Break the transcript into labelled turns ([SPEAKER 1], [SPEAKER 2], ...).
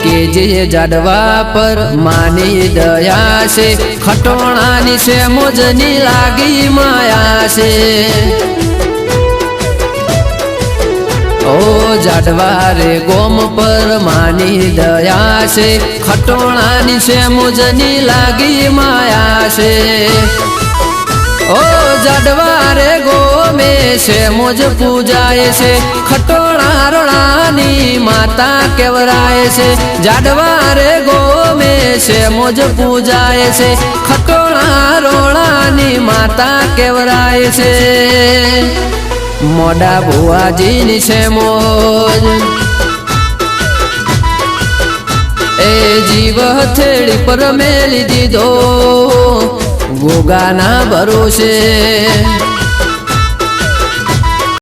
[SPEAKER 1] કે જે જાડવા પર માની દયા છે, ખટોણાની છે મોજની લાગી માયા છે। ઓ જાડવા રે ગોમ પર માની દયા છે, ખટોણાની છે મોજની લાગી માયા છે। ઓ જાડવા રે ગોમે છે મોજ પૂજાય છે, ખટોણા રોણાની માતા કેવરાય છે। જાડવા રે ગોમે છે મોજ પૂજાય છે, ખટોણા રોણાની માતા કેવરાય છે। મોડા ભુવાજીની છે મોજ, એ જીવ હથેળી પર મેલી દીધો ગોગાના ભરોસે।